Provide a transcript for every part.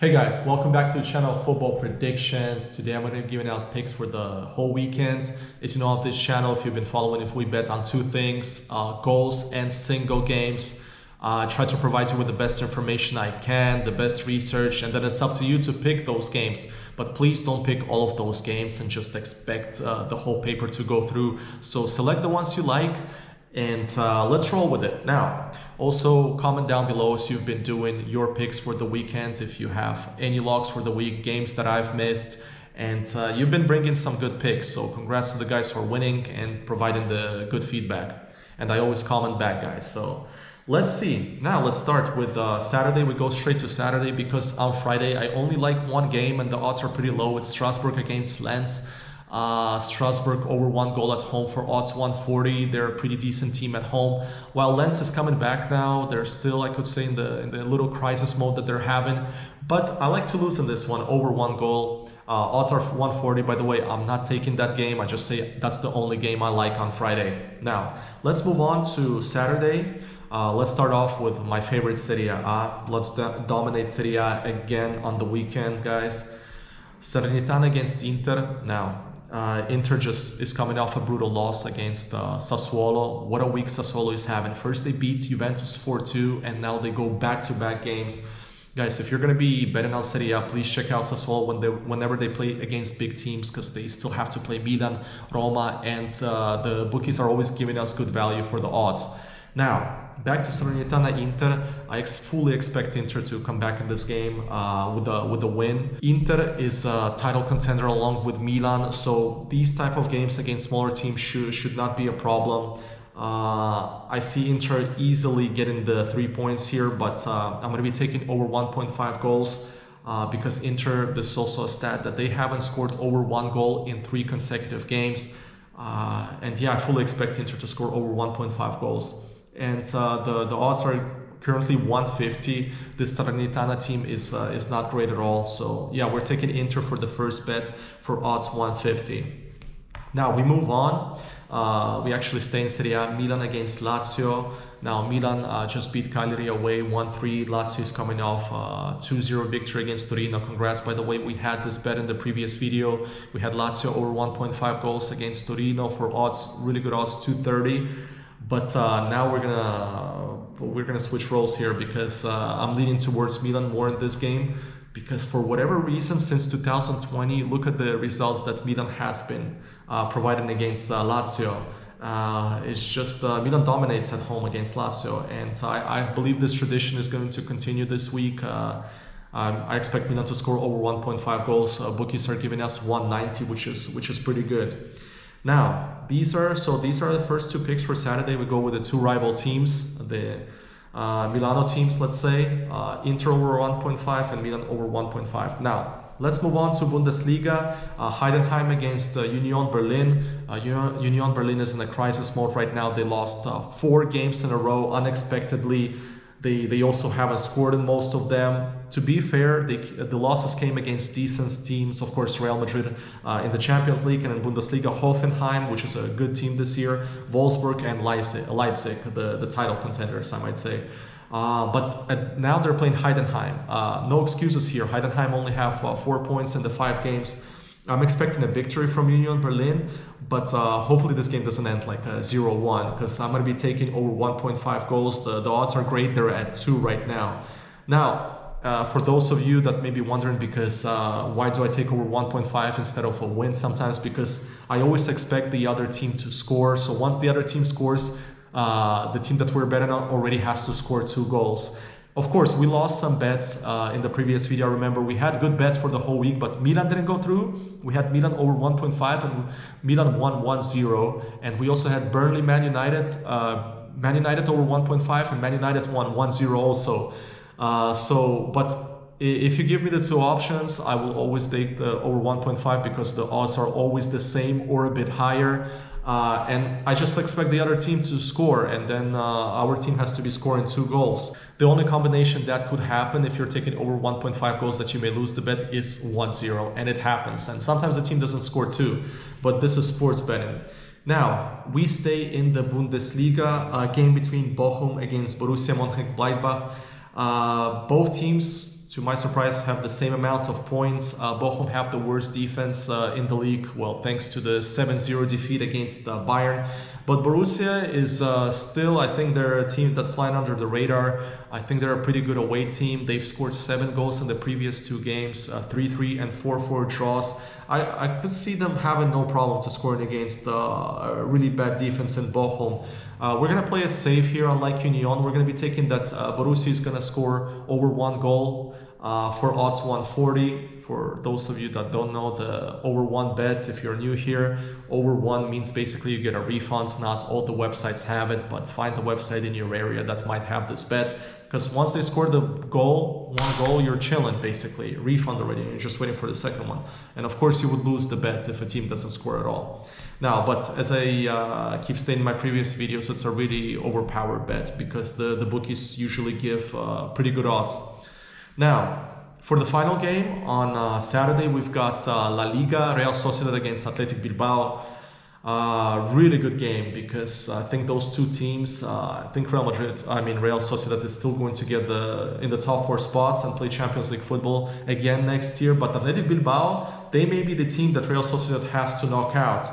Hey guys, welcome back to the channel Football Predictions. Today I'm going to be giving out picks for the whole weekend. As you know, of this channel, if you've been following, if we bet on two things, goals and single games. I try to provide you with the best information I can, the best research, and then it's up to you to pick those games. But please don't pick all of those games and just expect the whole paper to go through. So select the ones you like and let's roll with it. Now, also comment down below if you've been doing your picks for the weekend, if you have any logs for the week, games that I've missed, and you've been bringing some good picks. So congrats to the guys who are winning and providing the good feedback. And I always comment back, guys. So let's see. Now let's start with Saturday. We go straight to Saturday because on Friday I only like one game and the odds are pretty low. It's Strasbourg against Lens. Strasbourg over 1 goal at home for odds 140. They're a pretty decent team at home. While Lens is coming back now, they're still, I could say, in the little crisis mode that they're having. But I like to lose in this one, over 1 goal. Odds are 140. By the way, I'm not taking that game. I just say that's the only game I like on Friday. Now, let's move on to Saturday. Let's start off with my favorite Serie A. Let's dominate Serie A again on the weekend, guys. Salernitana against Inter. Now, Inter just is coming off a brutal loss against Sassuolo. What a week Sassuolo is having. First they beat Juventus 4-2 and now they go back-to-back games. Guys, if you're going to be betting on Serie A, please check out Sassuolo whenever they play against big teams, because they still have to play Milan, Roma, and the bookies are always giving us good value for the odds. Now, back to Salernitana Inter. I fully expect Inter to come back in this game with a win. Inter is a title contender along with Milan, so these type of games against smaller teams should not be a problem. I see Inter easily getting the 3 points here, but I'm going to be taking over 1.5 goals because Inter, this is also a stat that they haven't scored over 1 goal in 3 consecutive games. And yeah, I fully expect Inter to score over 1.5 goals. And the odds are currently 150. This Salernitana team is not great at all. So yeah, we're taking Inter for the first bet for odds 150. Now we move on. We actually stay in Serie A. Milan against Lazio. Now Milan just beat Cagliari away 1-3. Lazio is coming off 2-0 victory against Torino. Congrats, by the way. We had this bet in the previous video. We had Lazio over 1.5 goals against Torino for odds, really good odds, 230. But now we're gonna switch roles here because I'm leaning towards Milan more in this game, because for whatever reason since 2020, look at the results that Milan has been providing against Lazio. It's just Milan dominates at home against Lazio, and I believe this tradition is going to continue this week. I expect Milan to score over 1.5 goals. Bookies are giving us 190, which is pretty good. Now, these are the first 2 picks for Saturday. We go with the 2 rival teams, the Milano teams, let's say, Inter over 1.5 and Milan over 1.5. Now, let's move on to Bundesliga. Heidenheim against Union Berlin. Union Berlin is in a crisis mode right now. They lost 4 games in a row unexpectedly. They also haven't scored in most of them. To be fair, the losses came against decent teams, of course, Real Madrid in the Champions League, and in Bundesliga, Hoffenheim, which is a good team this year, Wolfsburg and Leipzig, the title contenders, I might say. But now they're playing Heidenheim. No excuses here. Heidenheim only have 4 points in the 5 games. I'm expecting a victory from Union Berlin, but hopefully this game doesn't end like 0-1, because I'm going to be taking over 1.5 goals. The odds are great. They're at 2 right now. Now, for those of you that may be wondering, because why do I take over 1.5 instead of a win sometimes? Because I always expect the other team to score. So once the other team scores, the team that we're betting on already has to score 2 goals. Of course, we lost some bets in the previous video. I remember we had good bets for the whole week, but Milan didn't go through. We had Milan over 1.5 and Milan won 1-0. And we also had Burnley Man United over 1.5 and Man United won 1-0 also. But if you give me the 2 options, I will always take the over 1.5 because the odds are always the same or a bit higher. And I just expect the other team to score, and then our team has to be scoring 2 goals. The only combination that could happen if you're taking over 1.5 goals that you may lose the bet is 1-0, and it happens. And sometimes the team doesn't score 2, but this is sports betting. Now, we stay in the Bundesliga, game between Bochum against Borussia Monchengladbach. Both teams to my surprise, have the same amount of points. Bochum have the worst defense in the league, well, thanks to the 7-0 defeat against Bayern. But Borussia is still, I think they're a team that's flying under the radar. I think they're a pretty good away team. They've scored 7 goals in the previous 2 games, 3-3 and 4-4 draws. I could see them having no problem to scoring against a really bad defense in Bochum. We're going to play it safe here, unlike Union. We're going to be taking that Borussia is going to score over 1 goal for odds 140. For those of you that don't know, the over 1 bet, if you're new here, over 1 means basically you get a refund. Not all the websites have it, but find the website in your area that might have this bet. Because once they score the goal, 1 goal, you're chilling basically, refund already, and you're just waiting for the second one. And of course you would lose the bet if a team doesn't score at all. Now, but as I keep stating in my previous videos, it's a really overpowered bet because the bookies usually give pretty good odds. Now, for the final game on Saturday, we've got La Liga, Real Sociedad against Athletic Bilbao. Really good game because I think those 2 teams, I think Real Sociedad is still going to get in the top 4 spots and play Champions League football again next year. But Athletic Bilbao, they may be the team that Real Sociedad has to knock out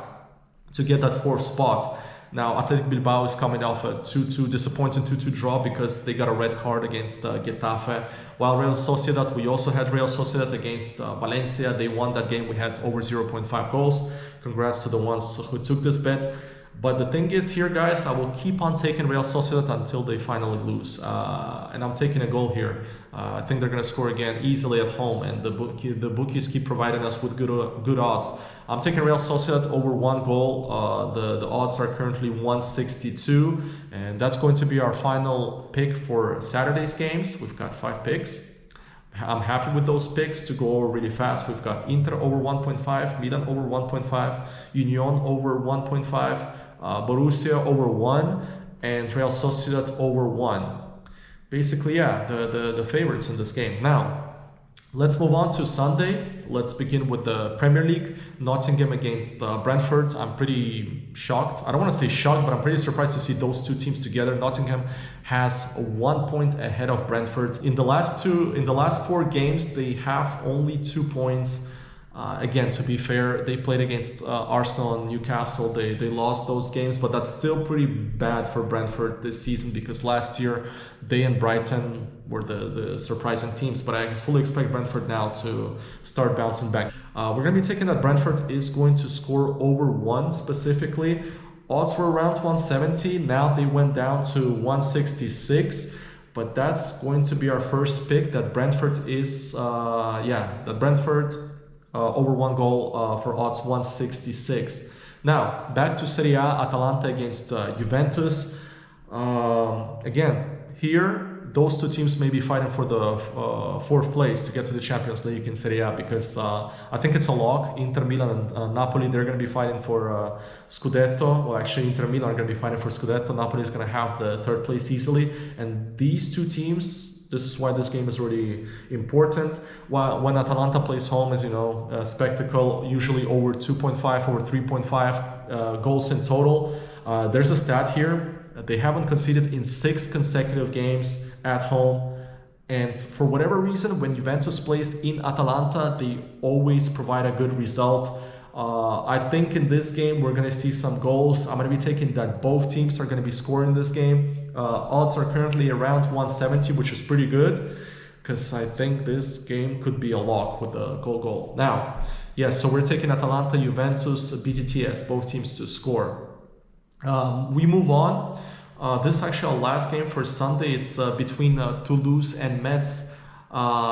to get that 4th spot. Now, Athletic Bilbao is coming off a 2-2 disappointing 2-2 draw because they got a red card against Getafe. While Real Sociedad, we also had Real Sociedad against Valencia. They won that game. We had over 0.5 goals. Congrats to the ones who took this bet. But the thing is here, guys, I will keep on taking Real Sociedad until they finally lose. And I'm taking a goal here. I think they're going to score again easily at home. And the bookies keep providing us with good odds. I'm taking Real Sociedad over 1 goal. The odds are currently 162. And that's going to be our final pick for Saturday's games. We've got 5 picks. I'm happy with those picks. To go over really fast, we've got Inter over 1.5, Milan over 1.5, Union over 1.5, Borussia over 1, and Real Sociedad over 1. Basically, yeah, the favorites in this game. Now, let's move on to Sunday. Let's begin with the Premier League. Nottingham against Brentford. I'm pretty shocked. I don't want to say shocked, but I'm pretty surprised to see those 2 teams together. Nottingham has 1 point ahead of Brentford. In the last 4 games, they have only 2 points. Again, to be fair, they played against Arsenal and Newcastle. They lost those games, but that's still pretty bad for Brentford this season because last year they and Brighton were the surprising teams. But I fully expect Brentford now to start bouncing back. We're going to be taking that Brentford is going to score over 1 specifically. Odds were around 170. Now they went down to 166. But that's going to be our first pick, that Brentford is, over 1 goal for odds 166. Now, back to Serie A, Atalanta against Juventus. Again, here, those 2 teams may be fighting for the 4th place to get to the Champions League in Serie A because I think it's a lock. Inter Milan and Napoli, they're going to be fighting for Scudetto. Well, actually, Inter Milan are going to be fighting for Scudetto. Napoli is going to have the 3rd place easily. And these 2 teams, this is why this game is really important. When Atalanta plays home, as you know, spectacle, usually over 2.5, over 3.5 goals in total. There's a stat here. They haven't conceded in 6 consecutive games at home. And for whatever reason, when Juventus plays in Atalanta, they always provide a good result. I think in this game, we're going to see some goals. I'm going to be taking that both teams are going to be scoring this game. Odds are currently around 170, which is pretty good because I think this game could be a lock with a goal. Now, yes, so we're taking Atalanta, Juventus, BTTS, both teams to score. We move on. This is actually our last game for Sunday. It's between Toulouse and Metz.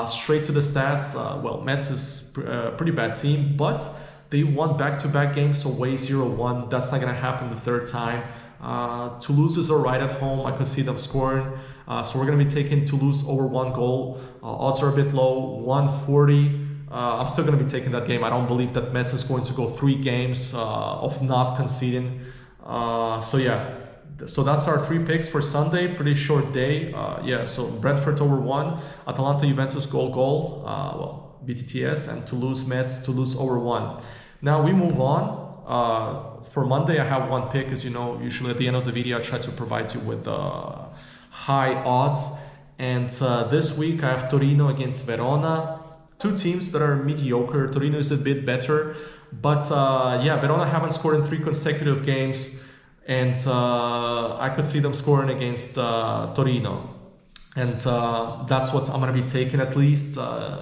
Straight to the stats. Well, Metz is a pretty bad team, but they won back-to-back games away 0-1. That's not going to happen the 3rd time. Toulouse is alright at home. I could see them scoring. So we're going to be taking Toulouse over 1 goal. Odds are a bit low, 140. I'm still going to be taking that game. I don't believe that Metz is going to go 3 games of not conceding. So yeah, so that's our 3 picks for Sunday. Pretty short day. So Brentford over 1, Atalanta, Juventus goal. BTTS, and Toulouse, Metz, Toulouse over 1. Now we move on. For Monday, I have 1 pick. As you know, usually at the end of the video, I try to provide you with high odds. And this week I have Torino against Verona. Two teams that are mediocre. Torino is a bit better, but yeah, Verona haven't scored in 3 consecutive games, and I could see them scoring against Torino. And that's what I'm going to be taking at least.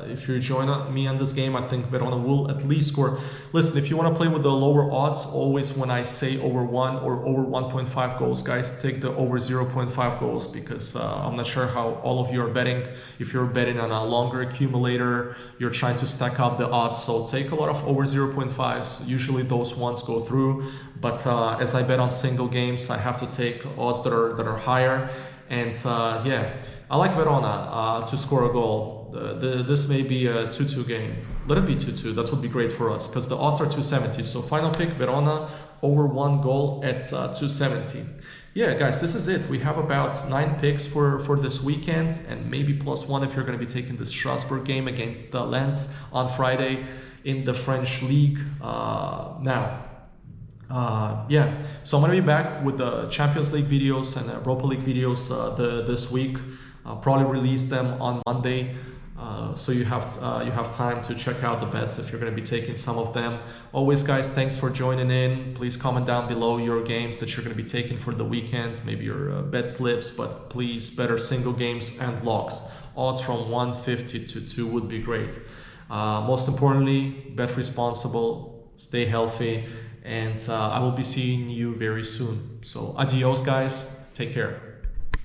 If you join me on this game, I think Verona will at least score. Listen, if you want to play with the lower odds, always when I say over 1 or over 1.5 goals, guys, take the over 0.5 goals, because I'm not sure how all of you are betting. If you're betting on a longer accumulator, you're trying to stack up the odds. So take a lot of over 0.5s. Usually those ones go through. But as I bet on single games, I have to take odds that are higher. And yeah, I like Verona to score a goal. This may be a 2-2 game. Let it be 2-2. That would be great for us, because the odds are 270. So final pick, Verona over 1 goal at 270. Yeah, guys, this is it. We have about 9 picks for this weekend, and maybe +1 if you're going to be taking the Strasbourg game against Lens on Friday in the French league. Yeah, so I'm gonna be back with the Champions League videos and Europa League videos this week. I'll probably release them on Monday, so you have time to check out the bets if you're gonna be taking some of them. Always, guys, thanks for joining in. Please comment down below your games that you're gonna be taking for the weekend, maybe your bet slips, but please better single games and locks. Odds from 150 to 2 would be great. Most importantly, bet responsible, stay healthy, and I will be seeing you very soon. So adios, guys. Take care.